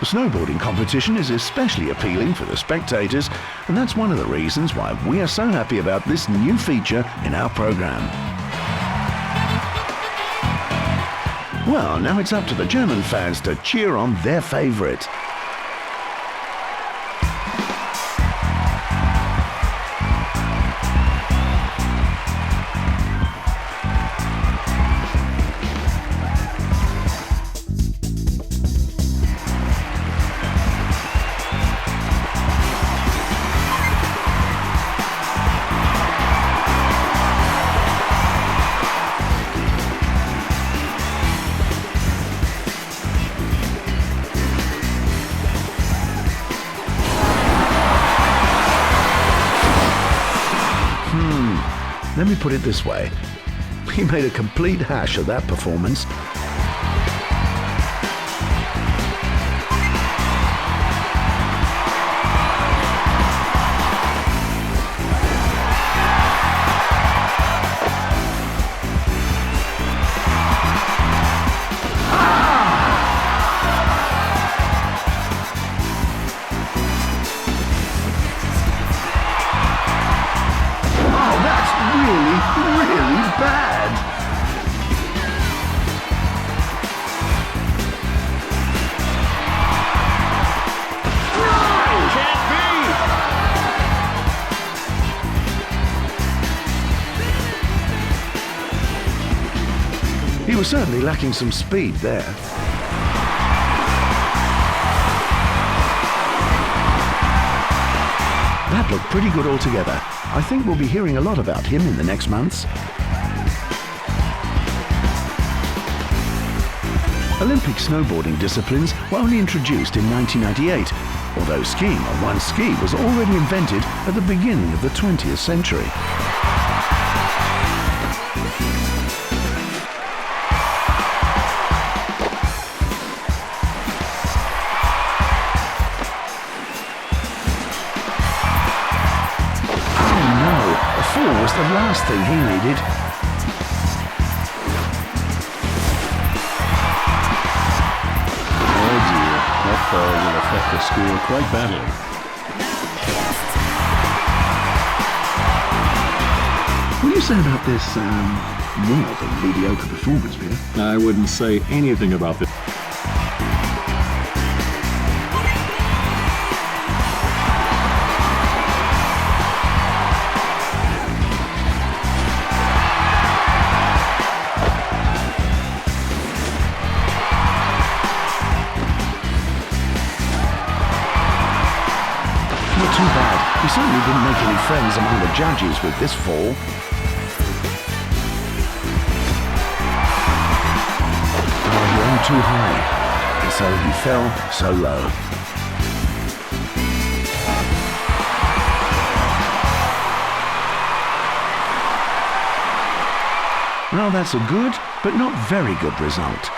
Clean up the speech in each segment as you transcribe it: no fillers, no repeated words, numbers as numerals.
The snowboarding competition is especially appealing for the spectators, and that's one of the reasons why we are so happy about this new feature in our program. Well, now it's up to the German fans to cheer on their favorite. Let me put it this way. He made a complete hash of that performance. Really bad. No! Can't He was certainly lacking some speed there. That looked pretty good altogether. I think we'll be hearing a lot about him in the next months. Olympic snowboarding disciplines were only introduced in 1998, although skiing on one ski was already invented at the beginning of the 20th century. Was the last thing he needed. Oh dear, that fall will affect the school quite badly. What do you say about this, rather mediocre performance, Peter? I wouldn't say anything about this. Not too bad. He certainly didn't make any friends among the judges with this fall. Oh, he aimed too high, and so he fell so low. Well, that's a good, but not very good result.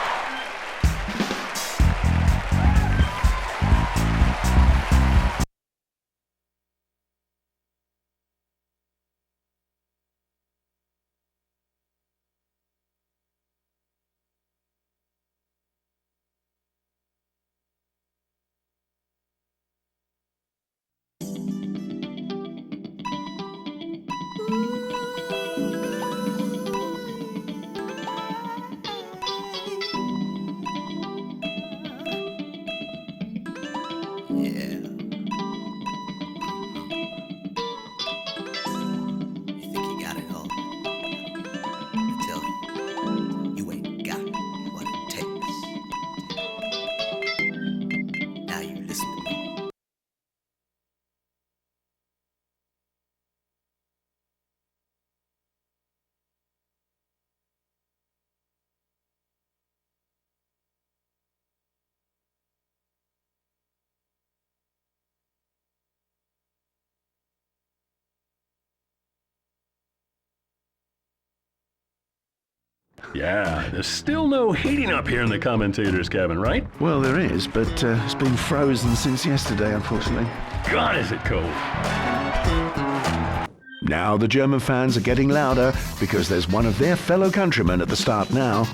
Yeah, there's still no heating up here in the commentator's cabin, right? Well, there is, but it's been frozen since yesterday, unfortunately. God, is it cold. Now the German fans are getting louder because there's one of their fellow countrymen at the start now.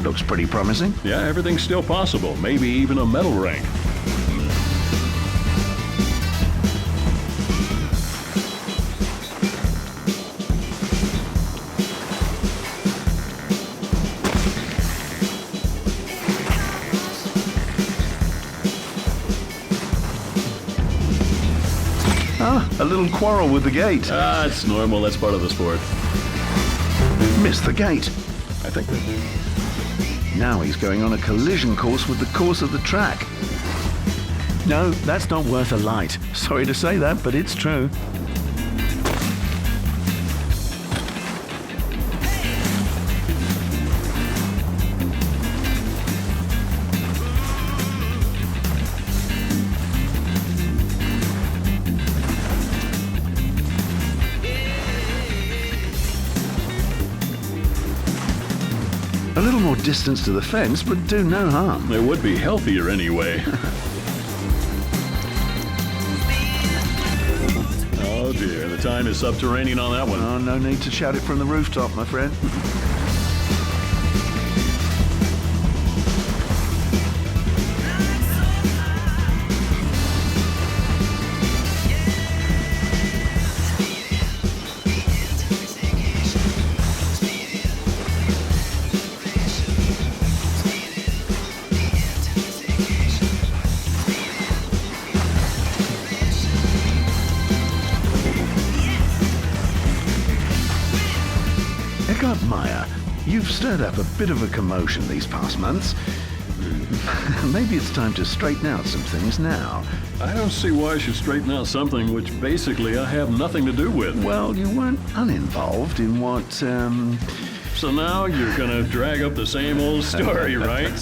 That looks pretty promising. Yeah, everything's still possible. Maybe even a medal rank. Ah, a little quarrel with the gate. Ah, it's normal. That's part of the sport. Missed the gate. I think that... Now he's going on a collision course with the course of the track. No, that's not worth a light. Sorry to say that, but it's true. A little more distance to the fence would do no harm. It would be healthier anyway. Oh dear, the time is subterranean on that one. Oh, no need to shout it from the rooftop, my friend. Meyer, you've stirred up a bit of a commotion these past months. Maybe it's time to straighten out some things now. I don't see why I should straighten out something which basically I have nothing to do with. Well, you weren't uninvolved in what, So now you're gonna drag up the same old story, right?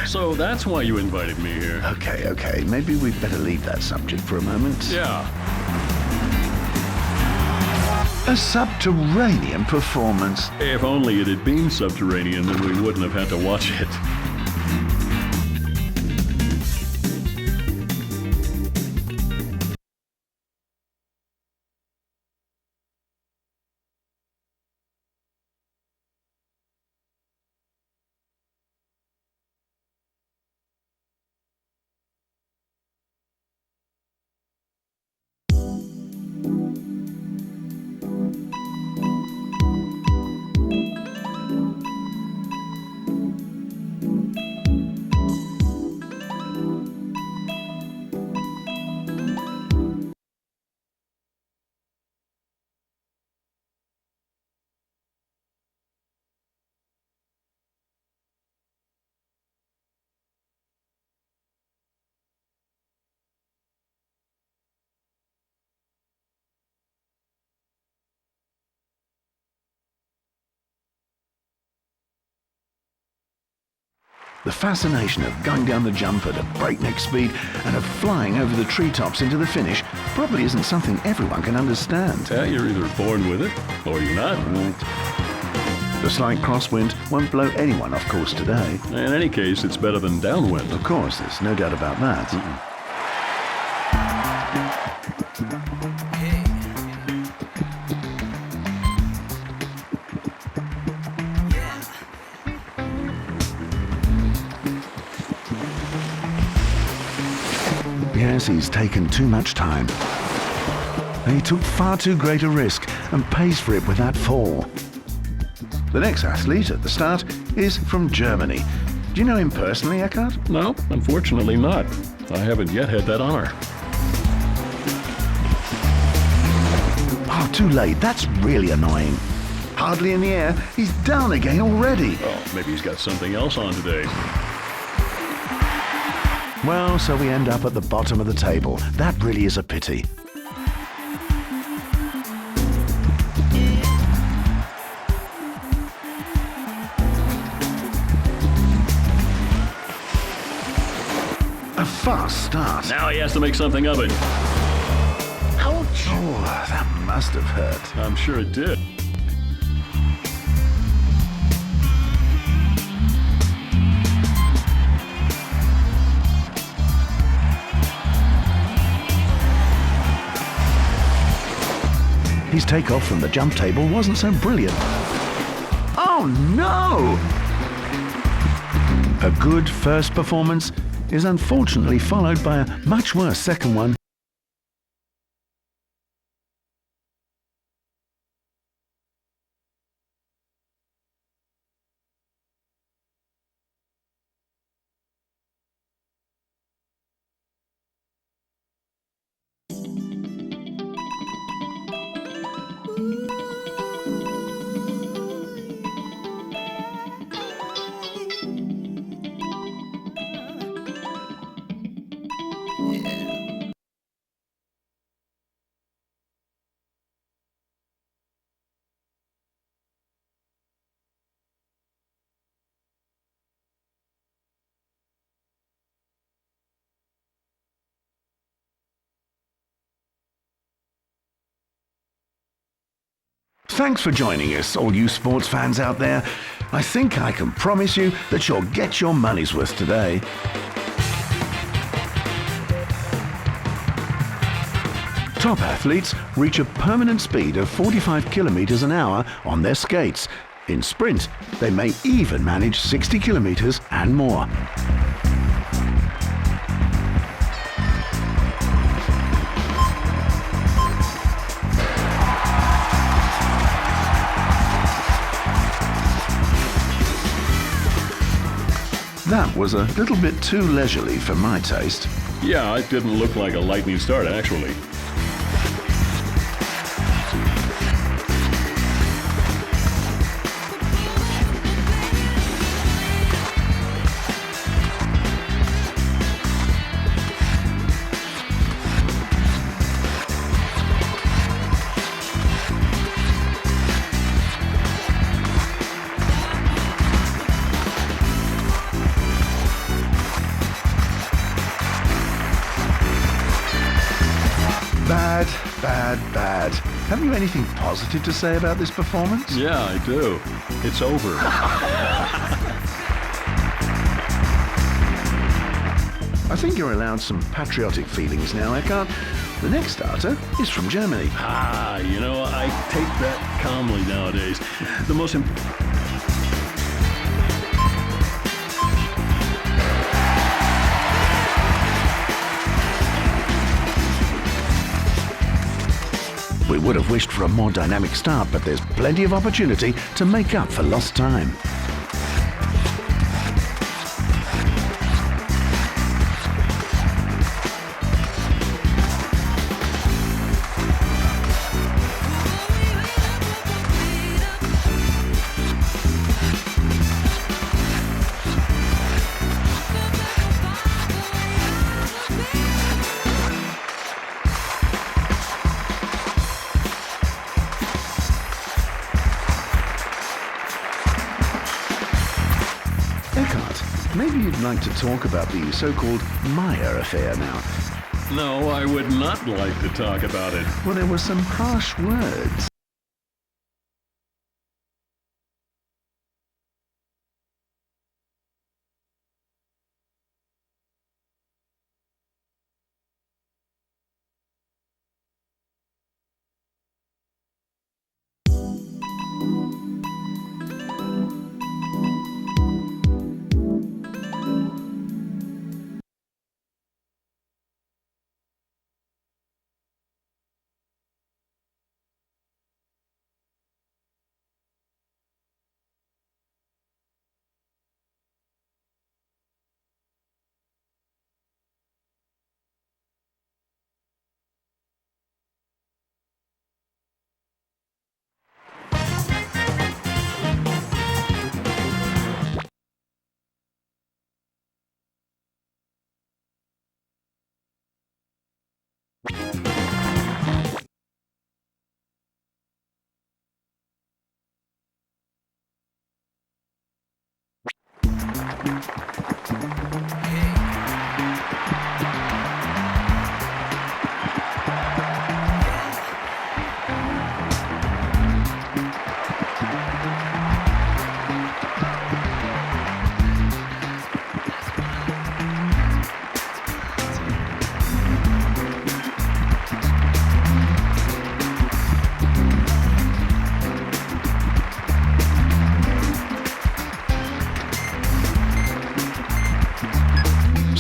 So that's why you invited me here. Okay. Maybe we'd better leave that subject for a moment. Yeah. A subterranean performance. If only it had been subterranean, then we wouldn't have had to watch it. The fascination of going down the jump at a breakneck speed and of flying over the treetops into the finish probably isn't something everyone can understand. Yeah, you're either born with it, or you're not. Right. The slight crosswind won't blow anyone off course today. In any case, it's better than downwind. Of course, there's no doubt about that. Yes, he's taken too much time. He took far too great a risk and pays for it with that fall. The next athlete at the start is from Germany. Do you know him personally, Eckhart? No, unfortunately not. I haven't yet had that honor. Oh, too late. That's really annoying. Hardly in the air. He's down again already. Oh, maybe he's got something else on today. Well, so we end up at the bottom of the table. That really is a pity. A fast start. Now he has to make something of it. Ouch! Oh, that must have hurt. I'm sure it did. His takeoff from the jump table wasn't so brilliant. Oh no! A good first performance is unfortunately followed by a much worse second one. Thanks for joining us, all you sports fans out there. I think I can promise you that you'll get your money's worth today. Top athletes reach a permanent speed of 45 kilometers an hour on their skates. In sprint, they may even manage 60 kilometers and more. That was a little bit too leisurely for my taste. Yeah, it didn't look like a lightning start, actually. Bad. Have you anything positive to say about this performance? Yeah, I do. It's over. I think you're allowed some patriotic feelings now, Eckhart. The next starter is from Germany. I take that calmly nowadays. The most We would have wished for a more dynamic start, but there's plenty of opportunity to make up for lost time. Maybe you'd like to talk about the so-called Meyer affair now. No, I would not like to talk about it. Well, there were some harsh words.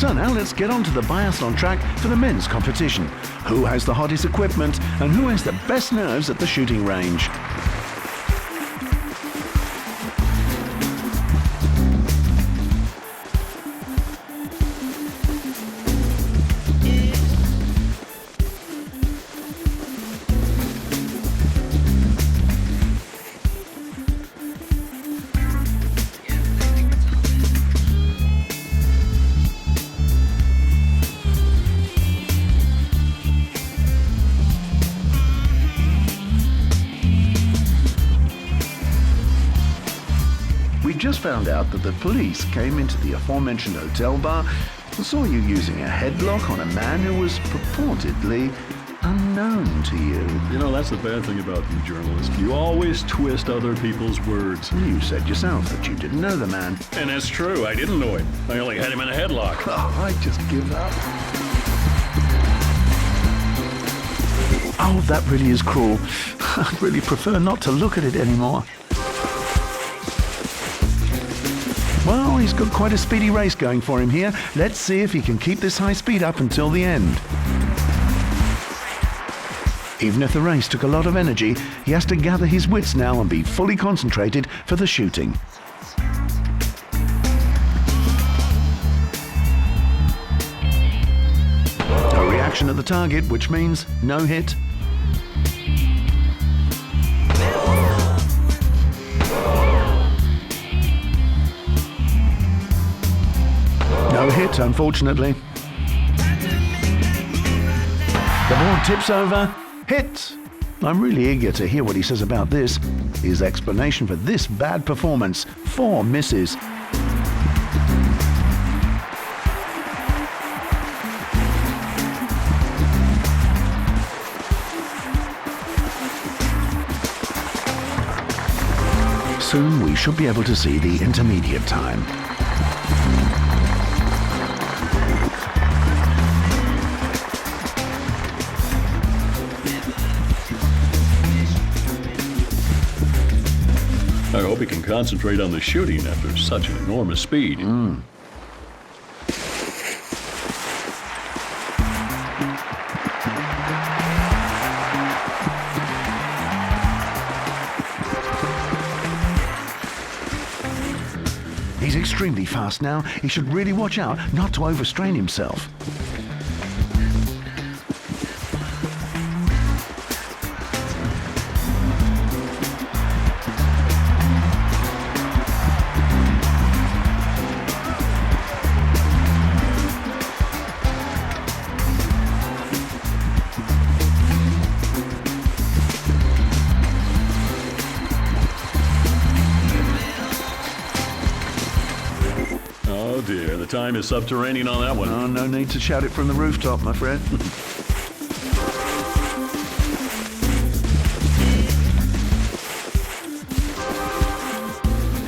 So now let's get onto the biathlon track for the men's competition. Who has the hottest equipment and who has the best nerves at the shooting range? We just found out that the police came into the aforementioned hotel bar and saw you using a headlock on a man who was purportedly unknown to you. You know, that's the bad thing about you journalists. You always twist other people's words. You said yourself that you didn't know the man. And that's true. I didn't know him. I only had him in a headlock. Oh, I just give up. Oh, that really is cruel. I'd really prefer not to look at it anymore. Well, he's got quite a speedy race going for him here. Let's see if he can keep this high speed up until the end. Even if the race took a lot of energy, he has to gather his wits now and be fully concentrated for the shooting. No reaction at the target, which means no hit. No hit, unfortunately. The board tips over. Hit! I'm really eager to hear what he says about this. His explanation for this bad performance. 4 misses. Soon we should be able to see the intermediate time. I hope he can concentrate on the shooting after such an enormous speed. He's extremely fast now. He should really watch out not to overstrain himself. Oh dear, the time is subterranean on that one. Oh, no need to shout it from the rooftop, my friend.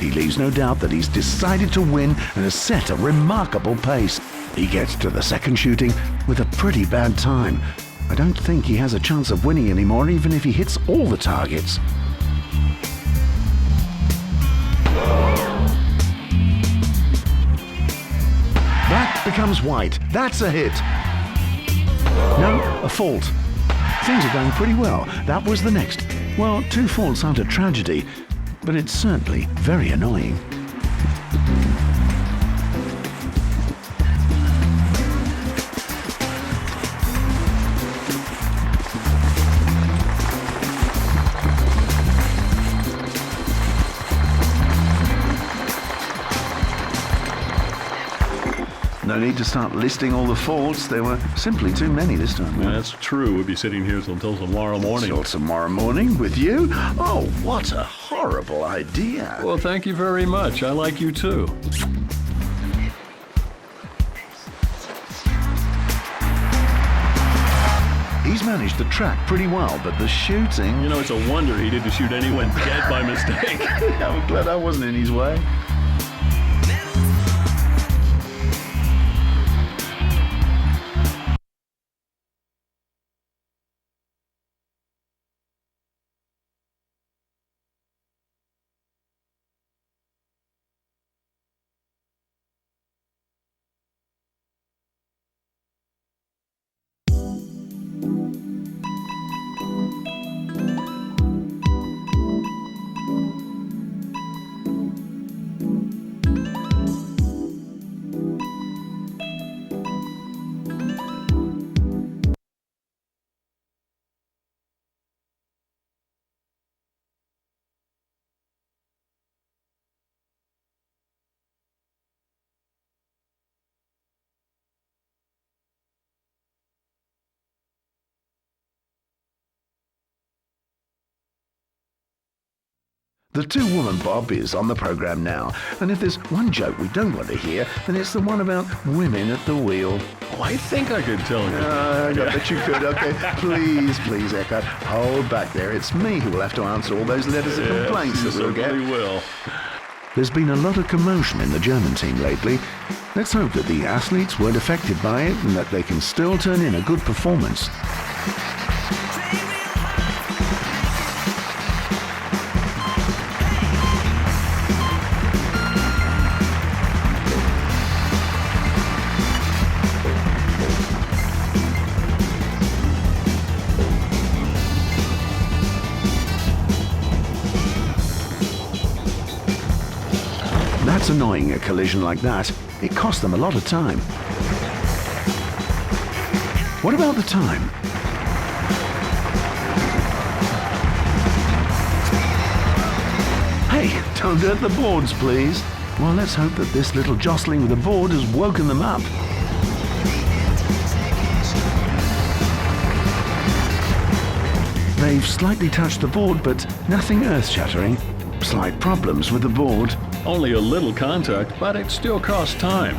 He leaves no doubt that he's decided to win and has set a remarkable pace. He gets to the second shooting with a pretty bad time. I don't think he has a chance of winning anymore, even if he hits all the targets. That becomes white. That's a hit. No, a fault. Things are going pretty well. That was the next. Well, 2 faults aren't a tragedy, but it's certainly very annoying. No need to start listing all the faults. There were simply too many this time. Yeah, that's true. We'll be sitting here until tomorrow morning. Till tomorrow morning with you? Oh, what a horrible idea. Well, thank you very much. I like you too. He's managed the track pretty well, but the shooting... You know, it's a wonder he didn't shoot anyone dead by mistake. I'm glad I wasn't in his way. The two-woman Bob is on the programme now, and if there's one joke we don't want to hear, then it's the one about women at the wheel. Oh, I think I could tell you. I bet you could. Okay, please, Eckhart, hold back there. It's me who will have to answer all those letters of complaints that we'll get. Will. There's been a lot of commotion in the German team lately. Let's hope that the athletes weren't affected by it and that they can still turn in a good performance. That's annoying, a collision like that. It costs them a lot of time. What about the time? Hey, don't hurt the boards, please. Well, let's hope that this little jostling with the board has woken them up. They've slightly touched the board, but nothing earth-shattering. Slight problems with the board. Only a little contact, but it still costs time.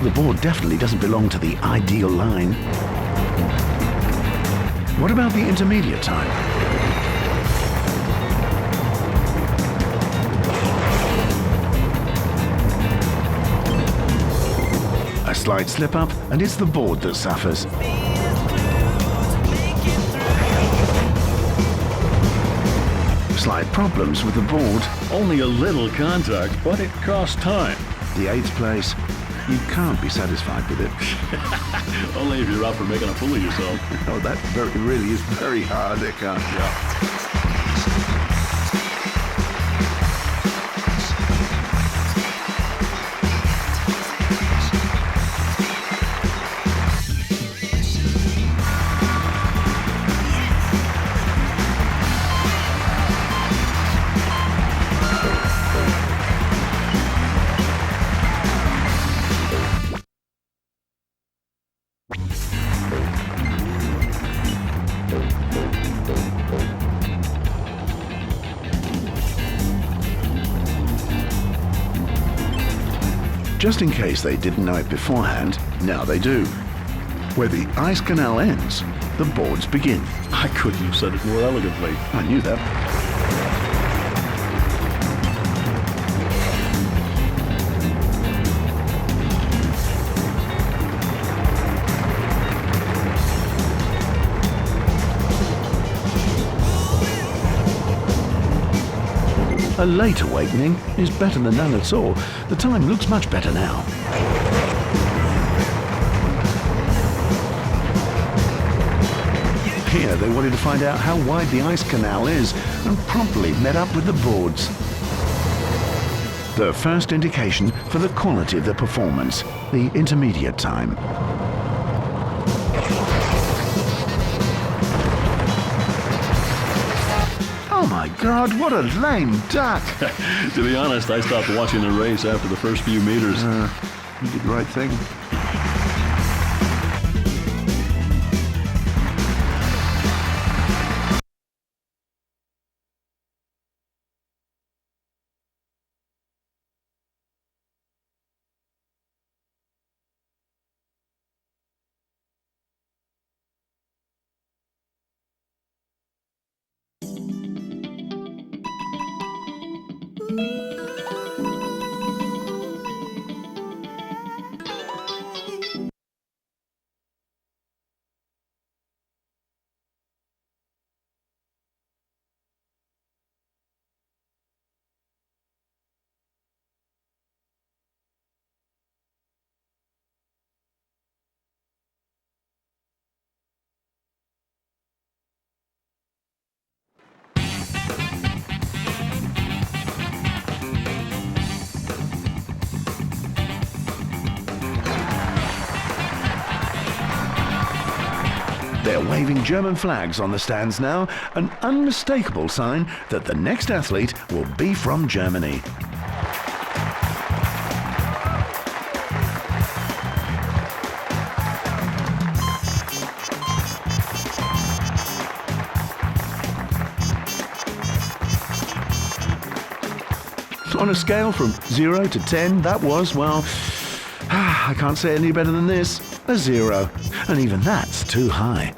The board definitely doesn't belong to the ideal line. What about the intermediate time? A slight slip-up, and it's the board that suffers. Slight problems with the board. Only a little contact, but it costs time. The 8th place. You can't be satisfied with it. Only if you're up for making a fool of yourself. Oh, that really is very hard, Eckhart. Yeah. Just in case they didn't know it beforehand, now they do. Where the ice canal ends, the boards begin. I couldn't have said it more elegantly. I knew that. A late awakening is better than none at all. The time looks much better now. Here they wanted to find out how wide the ice canal is and promptly met up with the boards. The first indication for the quality of the performance, the intermediate time. Oh my God, what a lame duck! To be honest, I stopped watching the race after the first few meters. You did the right thing. They're waving German flags on the stands now, an unmistakable sign that the next athlete will be from Germany. On a scale from 0 to 10, that was, well, I can't say any better than this, a 0. And even that's too high.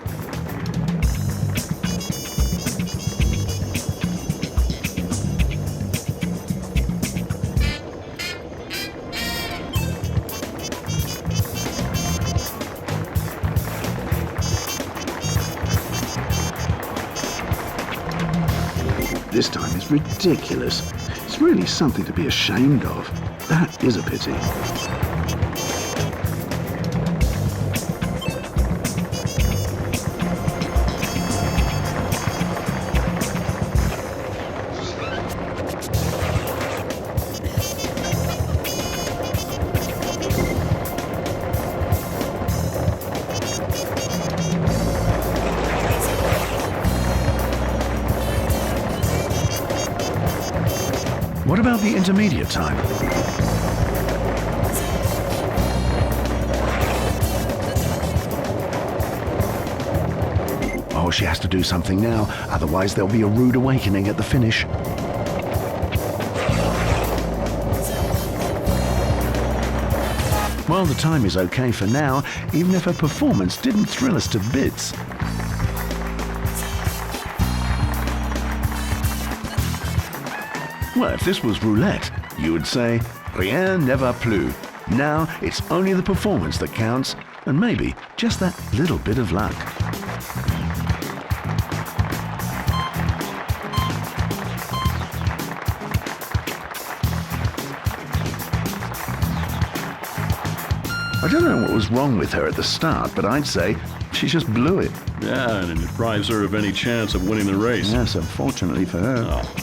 This time is ridiculous. It's really something to be ashamed of. That is a pity. What about the intermediate time? Oh, she has to do something now, otherwise there'll be a rude awakening at the finish. Well, the time is okay for now, even if her performance didn't thrill us to bits. Well, if this was roulette, you would say, rien ne va plus. Now, it's only the performance that counts, and maybe just that little bit of luck. I don't know what was wrong with her at the start, but I'd say she just blew it. Yeah, and it deprives her of any chance of winning the race. Yes, unfortunately for her. Oh.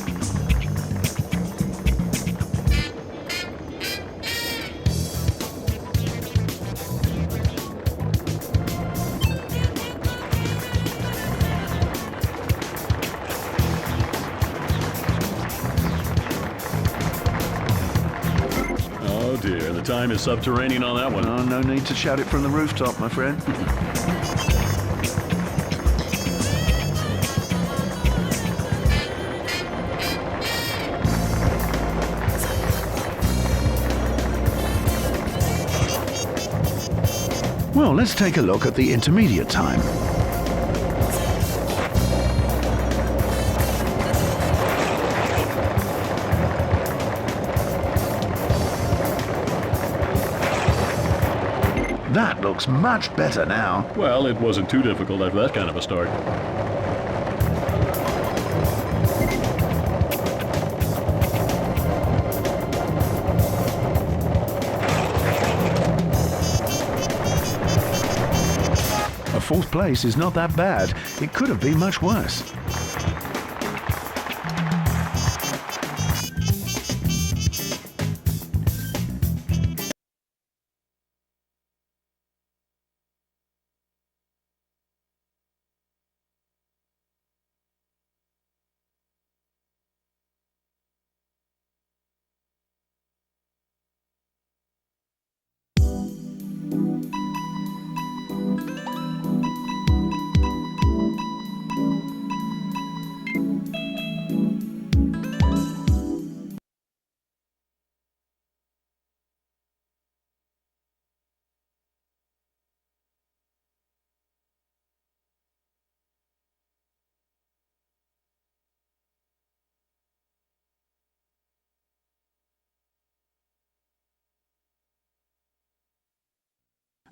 Oh dear, the time is subterranean on that one. Oh, no need to shout it from the rooftop, my friend. Well, let's take a look at the intermediate time. That looks much better now. Well, it wasn't too difficult after that kind of a start. A fourth place is not that bad. It could have been much worse.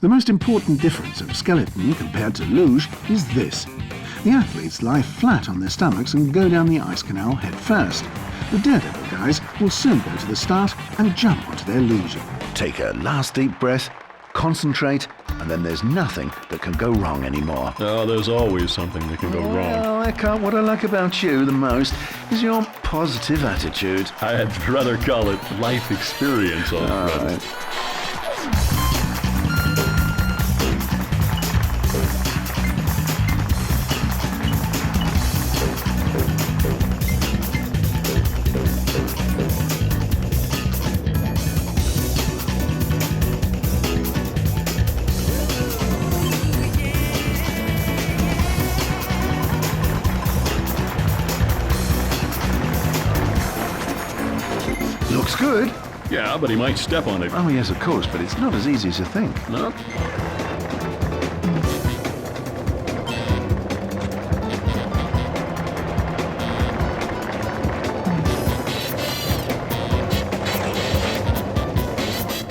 The most important difference of skeleton compared to luge is this. The athletes lie flat on their stomachs and go down the ice canal head first. The daredevil guys will soon go to the start and jump onto their luge. Take a last deep breath, concentrate, and then there's nothing that can go wrong anymore. Oh, there's always something that can go wrong. Well, Eckhart, what I like about you the most is your positive attitude. I'd rather call it life experience. All right. looks good. Yeah, but he might step on it. Oh, yes, of course, but it's not as easy as you think. No?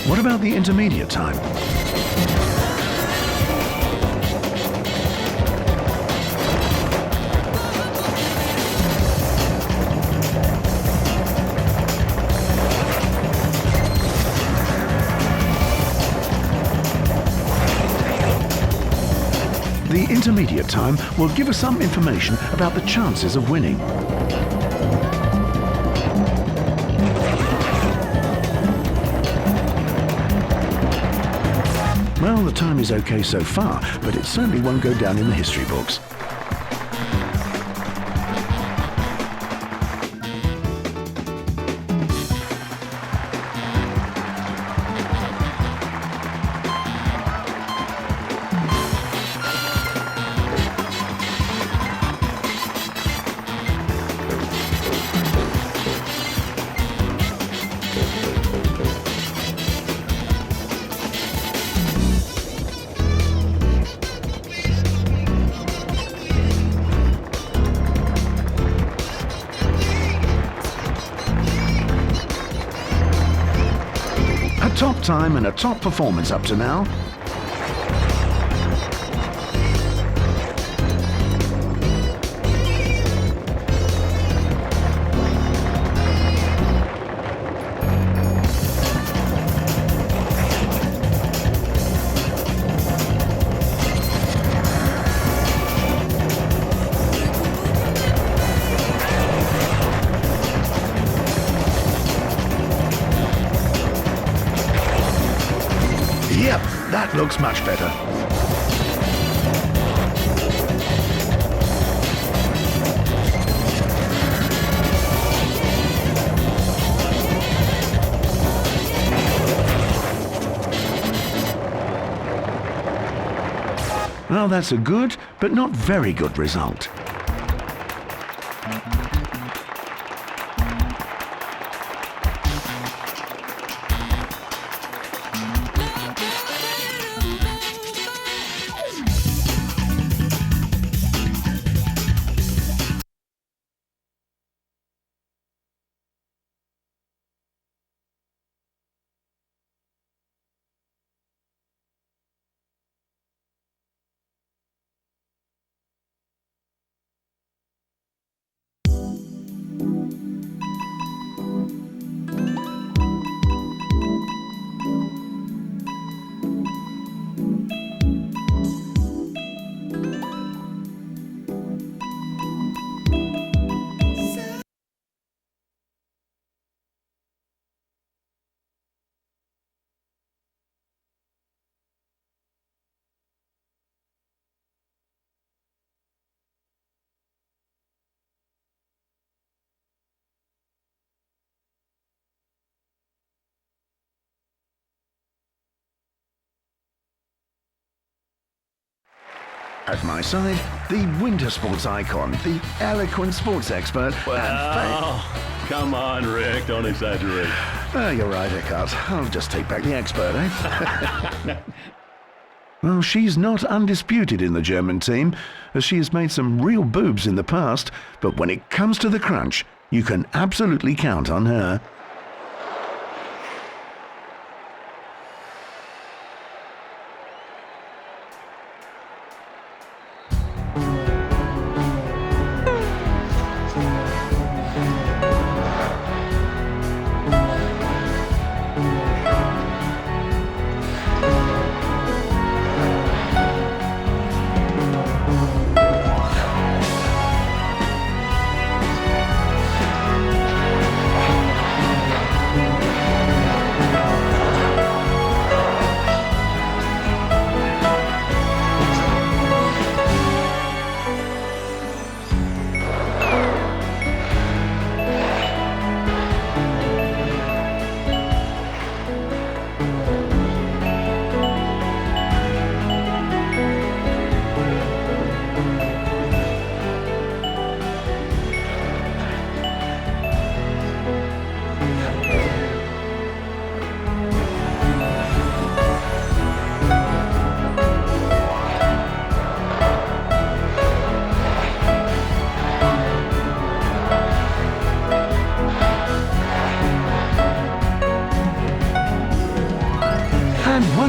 What about the intermediate time? The intermediate time will give us some information about the chances of winning. Well, the time is okay so far, but it certainly won't go down in the history books. A top time and a top performance up to now. Yep, that looks much better. Well, that's a good, but not very good result. At my side, the winter sports icon, the eloquent sports expert, Well, come on, Rick, don't exaggerate. You're right, Eckhart. I'll just take back the expert, eh? Well, she's not undisputed in the German team, as she has made some real boobs in the past, but when it comes to the crunch, you can absolutely count on her.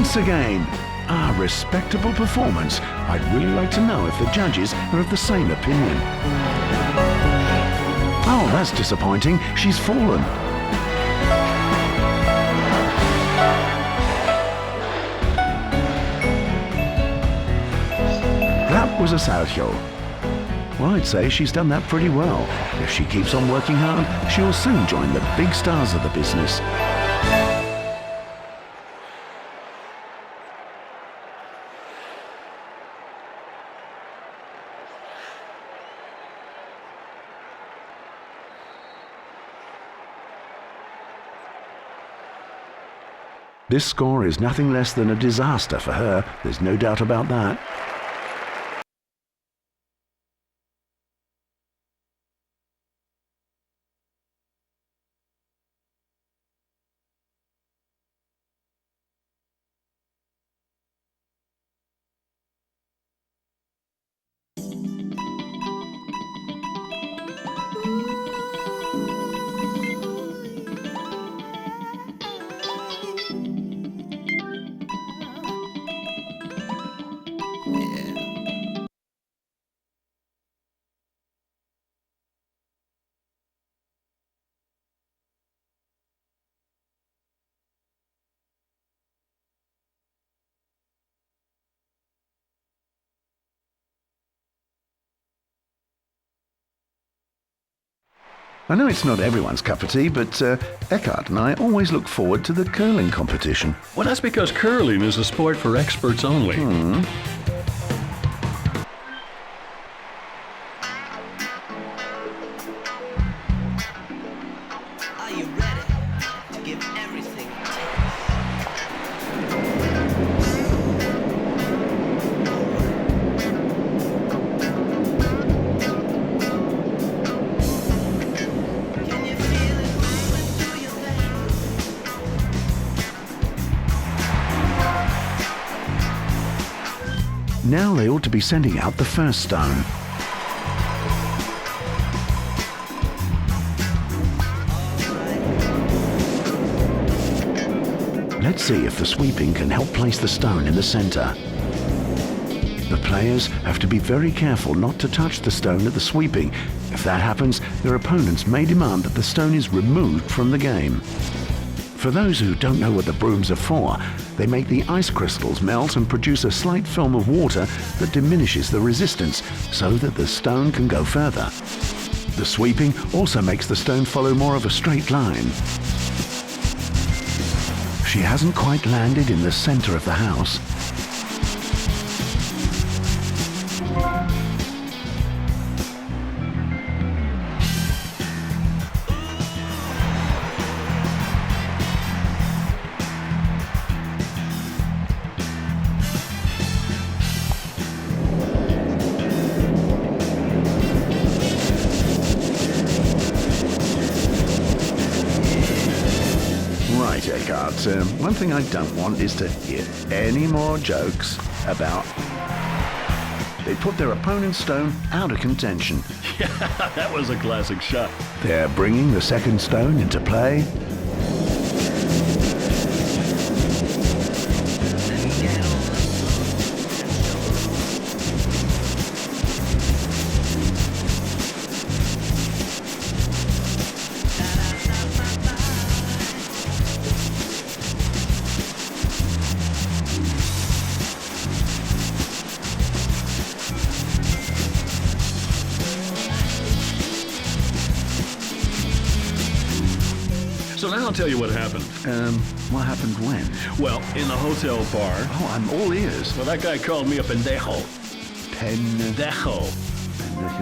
once again. A respectable performance. I'd really like to know if the judges are of the same opinion. Oh, that's disappointing. She's fallen. That was a Salchow. Well, I'd say she's done that pretty well. If she keeps on working hard, she'll soon join the big stars of the business. This score is nothing less than a disaster for her, there's no doubt about that. I know it's not everyone's cup of tea, but Eckhart and I always look forward to the curling competition. Well, that's because curling is a sport for experts only. Are you ready to give everything it takes? Can you feel it moving through your veins? Now they ought to be sending out the first stone. Let's see if the sweeping can help place the stone in the center. The players have to be very careful not to touch the stone at the sweeping. If that happens, their opponents may demand that the stone is removed from the game. For those who don't know what the brooms are for, they make the ice crystals melt and produce a slight film of water that diminishes the resistance so that the stone can go further. The sweeping also makes the stone follow more of a straight line. She hasn't quite landed in the center of the house. Right, Eckhart, one thing I don't want is to hear any more jokes about they put their opponent's stone out of contention. Yeah, that was a classic shot. They're bringing the second stone into play. So now I'll tell you what happened. What happened when? Well, in the hotel bar, Oh, I'm all ears. well, that guy called me a pendejo. Pendejo.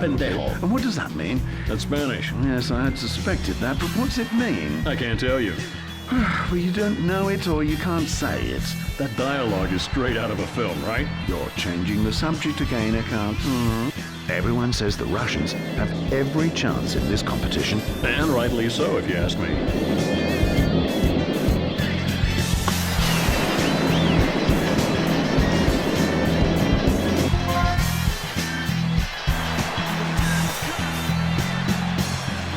Pendejo. And what does that mean? That's Spanish. Yes, I had suspected that, but what does it mean? I can't tell you. Well, you don't know it or you can't say it. That dialogue is straight out of a film, right? You're changing the subject again, Eckhart. Everyone says the Russians have every chance in this competition. And rightly so, if you ask me.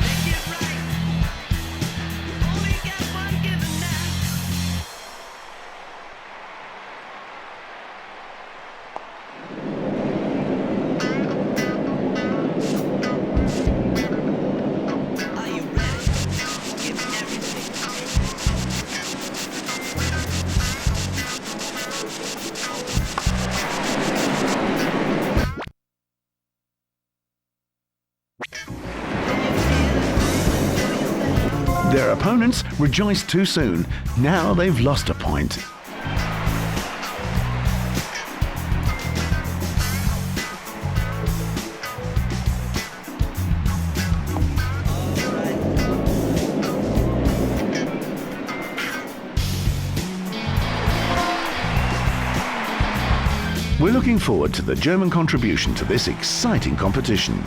Make it right. You only get one given now. Their opponents rejoiced too soon. Now they've lost a point. We're looking forward to the German contribution to this exciting competition.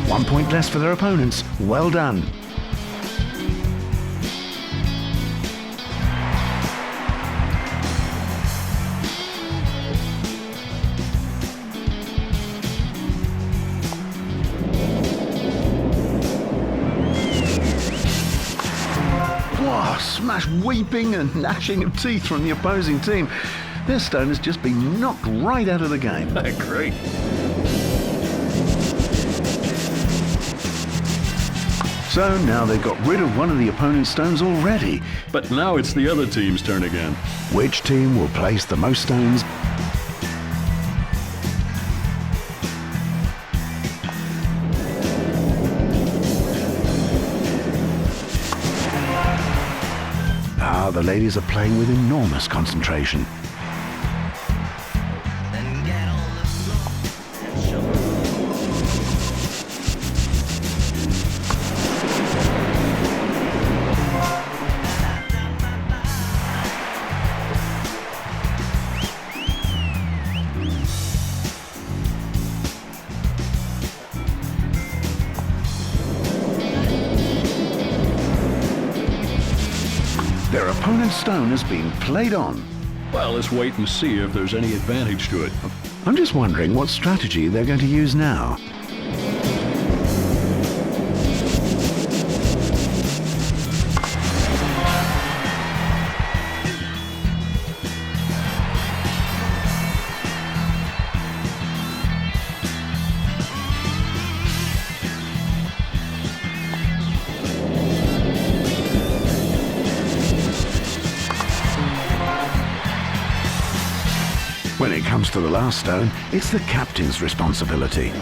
One point less for their opponents. Well done. Wow, smash weeping and gnashing of teeth from the opposing team. Their stone has just been knocked right out of the game. Great. So now they've got rid of one of the opponent's stones already. But now it's the other team's turn again. Which team will place the most stones? Ah, the ladies are playing with enormous concentration. Then get on the floor and show me. Their opponent's stone has been played on. Well, let's wait and see if there's any advantage to it. I'm just wondering what strategy they're going to use now. When it comes to the last stone, it's the captain's responsibility.